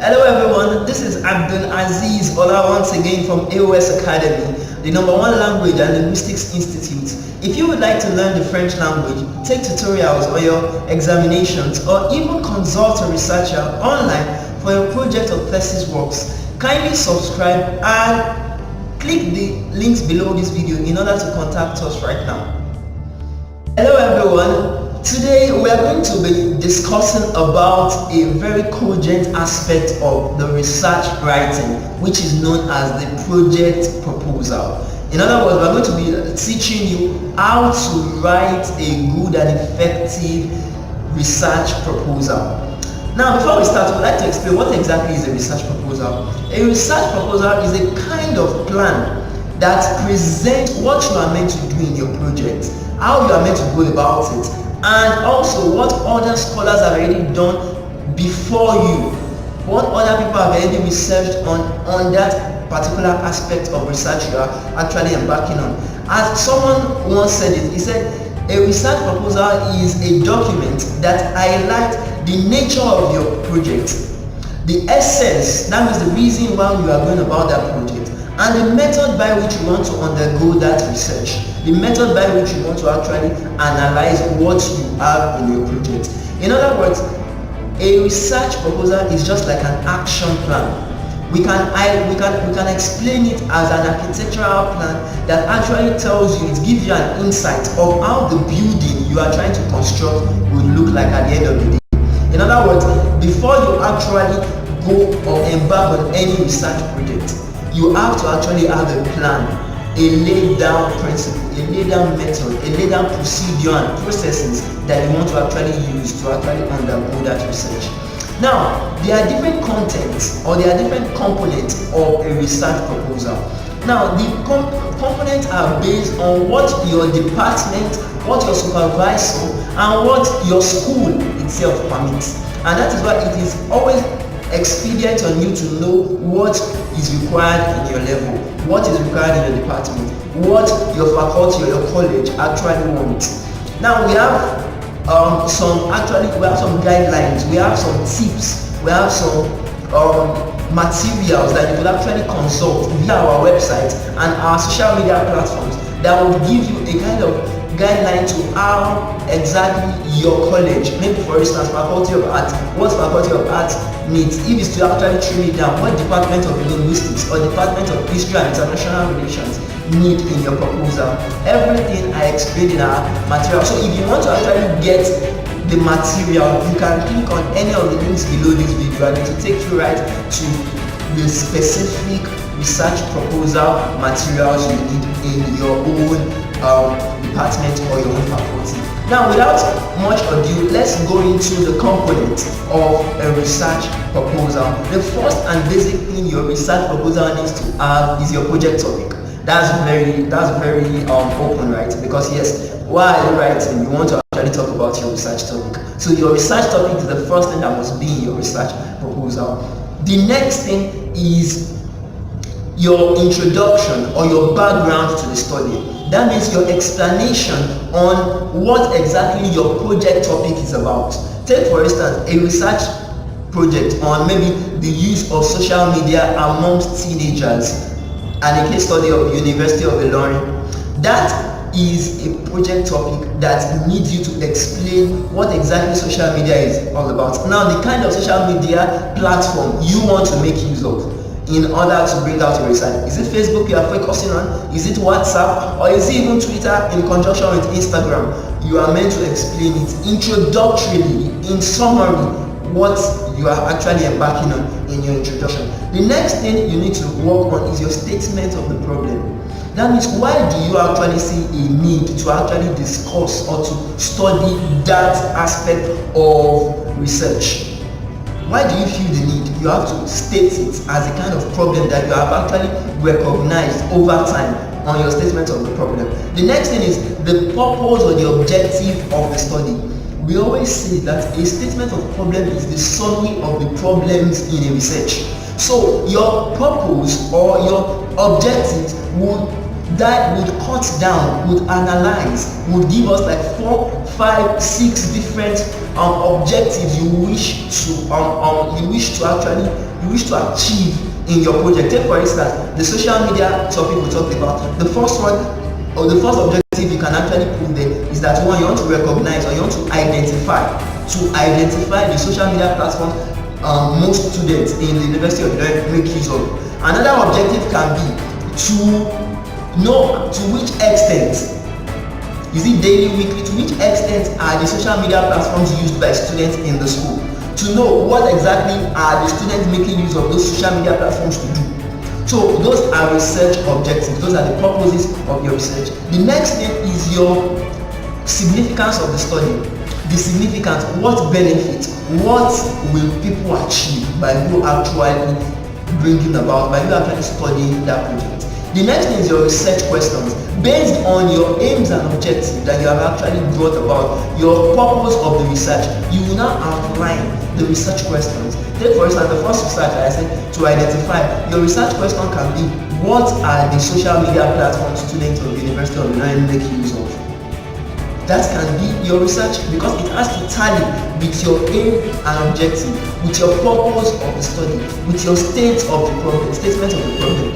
Hello everyone, this is Abdul Aziz Ola once again from A.O.S Academy, the #1 language and linguistics institute. If you would like to learn the French language, take tutorials or your examinations, or even consult a researcher online for your project or thesis works, kindly subscribe and click the links below this video in order to contact us right now. Hello everyone. Today we are going to be discussing about a very cogent aspect of the research writing, which is known as the project proposal. In other words, we are going to be teaching you how to write a good and effective research proposal. Now, before we start, we'd like to explain what exactly is a research proposal. A research proposal is a kind of plan that presents what you are meant to do in your project, how you are meant to go about it, and also what other scholars have already done before you, what other people have already researched on that particular aspect of research you are actually embarking on. As someone once said it, he said, a research proposal is a document that highlights the nature of your project, the essence, that means the reason why you are going about that project, and the method by which you want to undergo that research, the method by which you want to actually analyze what you have in your project. In other words, a research proposal is just like an action plan. We can explain it as an architectural plan that actually tells you, it gives you an insight of how the building you are trying to construct will look like at the end of the day. In other words, before you actually go or embark on any research project, you have to actually have a plan, a laid down principle, a laid down method, a laid down procedure and processes that you want to actually use to actually undergo that research. Now, there are different contents or there are different components of a research proposal. Now, the components are based on what your department, what your supervisor, and what your school itself permits. And that is why it is always expedient on you to know what is required in your level, what is required in your department, what your faculty or your college actually wants. Now we have some guidelines, we have some tips, we have some materials that you could actually consult via our website and our social media platforms that will give you a kind of guideline to how exactly your college, maybe for instance faculty of art, what faculty of art needs, if it's to actually trim it down, what department of linguistics or department of history and international relations need in your proposal. Everything I explained in our material. So if you want to actually get the material, you can click on any of the links below this video and it will take you right to the specific research proposal materials you need in your own department or your own faculty. Now, without much ado, let's go into the components of a research proposal. The first and basic thing your research proposal needs to have is your project topic. That's very open, right? Because yes, while you're writing, you want to actually talk about your research topic. So your research topic is the first thing that must be in your research proposal. The next thing is your introduction or your background to the study. That means your explanation on what exactly your project topic is about. Take for instance a research project on maybe the use of social media amongst teenagers and a case study of the University of Ilorin. That is a project topic that needs you to explain what exactly social media is all about. Now, the kind of social media platform you want to make use of in order to bring out your research. Is it Facebook you are focusing on? Is it WhatsApp? Or is it even Twitter in conjunction with Instagram? You are meant to explain it introductorily, in summary, what you are actually embarking on in your introduction. The next thing you need to work on is your statement of the problem. That means, why do you actually see a need to actually discuss or to study that aspect of research? Why do you feel the need? You have to state it as a kind of problem that you have actually recognized over time on your statement of the problem. The next thing is the purpose or the objective of the study. We always say that a statement of problem is the summary of the problems in a research. So your purpose or your objectives would cut down, would analyze, would give us like 4, 5, 6 different objectives you wish to achieve in your project. Take for instance the social media topic we talked about. The first one, or the first objective you can actually put there, is that one, you want to recognize, or you want to identify the social media platforms most students in the University of Ilorin make use of. Another objective can be to know to which extent, is it daily, weekly, to which extent are the social media platforms used by students in the school, to know what exactly are the students making use of those social media platforms to do. So those are research objectives, those are the purposes of your research. The next thing is your significance of the study. The significance, what benefit, what will people achieve by you actually bringing about, by you actually studying that project. The next thing is your research questions. Based on your aims and objectives that you have actually brought about, your purpose of the research, you will now outline the research questions. Take for instance the first research I said, to identify. Your research question can be, what are the social media platforms students of the University of Ilorin make use of? That can be your research, because it has to tally with your aim and objective, with your purpose of the study, with your statement of the problem.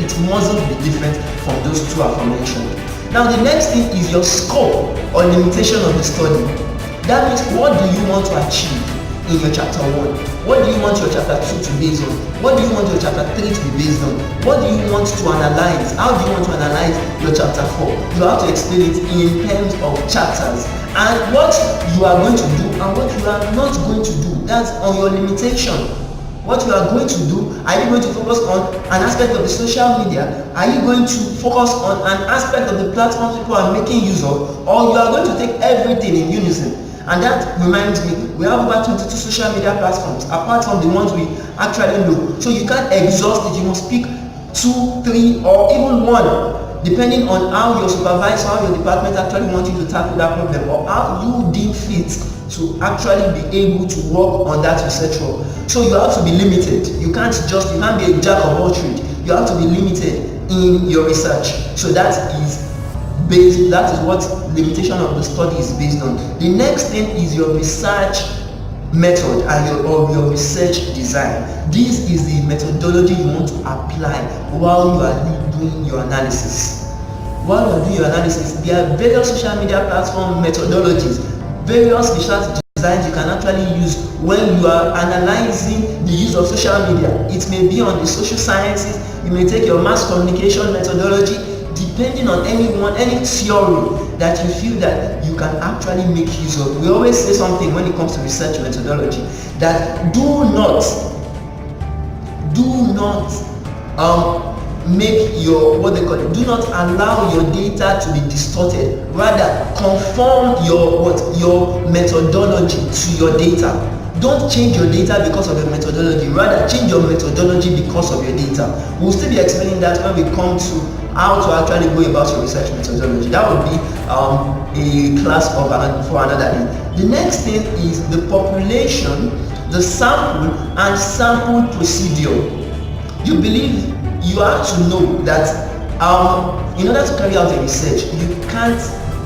It mustn't be different from those two aforementioned. Now the next thing is your scope or limitation of the study. That means, what do you want to achieve in your chapter 1? What do you want your chapter 2 to be based on? What do you want your chapter 3 to be based on? What do you want to analyze? How do you want to analyze your chapter 4? You have to explain it in terms of chapters, and what you are going to do and what you are not going to do. That's on your limitation. What you are going to do, are you going to focus on an aspect of the social media? Are you going to focus on an aspect of the platforms people are making use of? Or you are going to take everything in unison? And that reminds me, we have over 22 social media platforms apart from the ones we actually know. So you can't exhaust it. You must pick 2, 3, or even 1, depending on how your supervisor, how your department actually wants you to tackle that problem, or how you deem fit to actually be able to work on that research work. So you have to be limited. You can't be a jack of all trades. You have to be limited in your research. So that is what limitation of the study is based on. The next thing is your research method and your research design. This is the methodology you want to apply while you are doing your analysis. While you are doing your analysis, there are various social media platform methodologies, various research designs you can actually use when you are analyzing the use of social media. It may be on the social sciences, you may take your mass communication methodology, depending on any theory that you feel that you can actually make use of. We always say something when it comes to research methodology, that do not do not allow your data to be distorted. Rather, conform your methodology to your data. Don't change your data because of your methodology. Rather, change your methodology because of your data. We'll still be explaining that when we come to how to actually go about your research methodology. That would be a class for another day. The next thing is the population, the sample, and sample procedure. You have to know that in order to carry out a research, you can't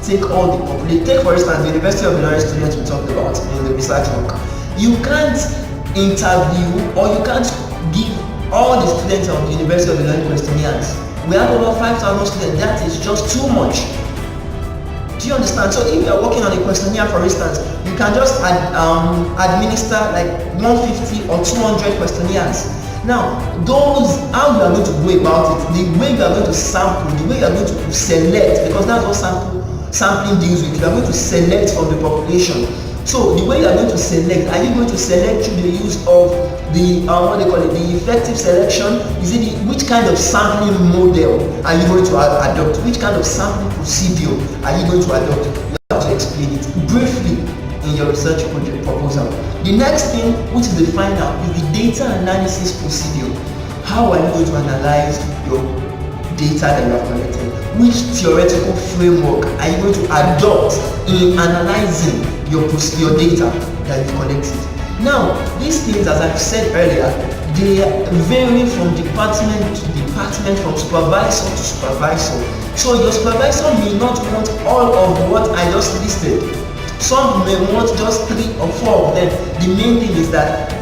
take all the population. Take for instance the University of Ilorin students we talked about in the research work. You can't interview, or you can't give all the students of the University of Ilorin questionnaires. We have over 5,000 students. That is just too much. Do you understand? So if you are working on a questionnaire, for instance, you can just administer like 150 or 200 questionnaires. Now, how you are going to go about it, the way you are going to sample, the way you are going to select, because that's what sampling deals with. You are going to select from the population. So the way you are going to select, are you going to select through the use of the the effective selection? Is it which kind of sampling model are you going to adopt? Which kind of sampling procedure are you going to adopt? You have to explain it briefly in your research project proposal. The next thing, which is the final, is the data analysis procedure. How are you going to analyze your data that you have collected? Which theoretical framework are you going to adopt in analyzing your data that you collected? Now, these things, as I've said earlier, they vary from department to department, from supervisor to supervisor. So your supervisor may not want all of what I just listed. Some may want just 3 or 4 of them. The main thing is that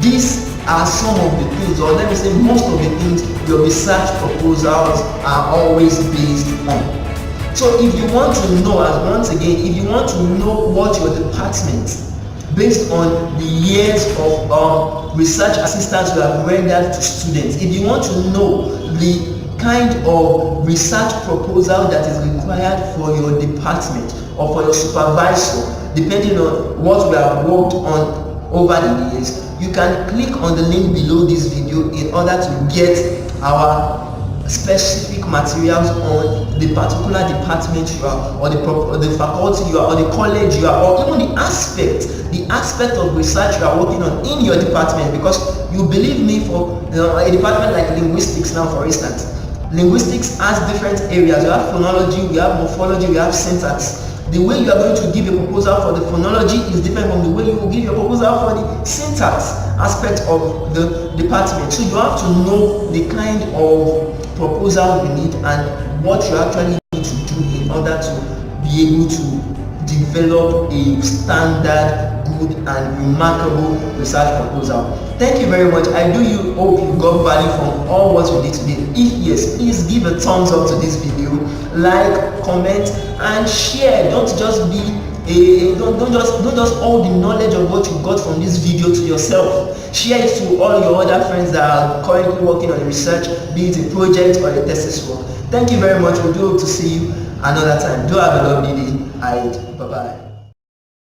these are some of the things, or let me say most of the things your research proposals are always based on. So if you want to know, once again, if you want to know what your department, based on the years of research assistance you have rendered to students, if you want to know the kind of research proposal that is required for your department or for your supervisor, depending on what we have worked on over the years, you can click on the link below this video in order to get our specific materials on the particular department you are, or the faculty you are, or the college you are, or even the aspect of research you are working on in your department. Because you believe me, for a department like linguistics now, for instance, linguistics has different areas. You have phonology, we have morphology, we have syntax. The way you are going to give a proposal for the phonology is different from the way you will give your proposal for the syntax aspect of the department. So you have to know the kind of proposal you need and what you actually need to do in order to be able to develop a standard, good and remarkable research proposal. Thank you very much. I do hope you got value from all what we did today. If yes, please give a thumbs up to this video, like, comment and share. Don't just hold the knowledge of what you got from this video to yourself. Share it to all your other friends that are currently working on research, be it a project or a thesis work. Thank you very much. We do hope to see you another time. Do have a lovely day. Bye bye.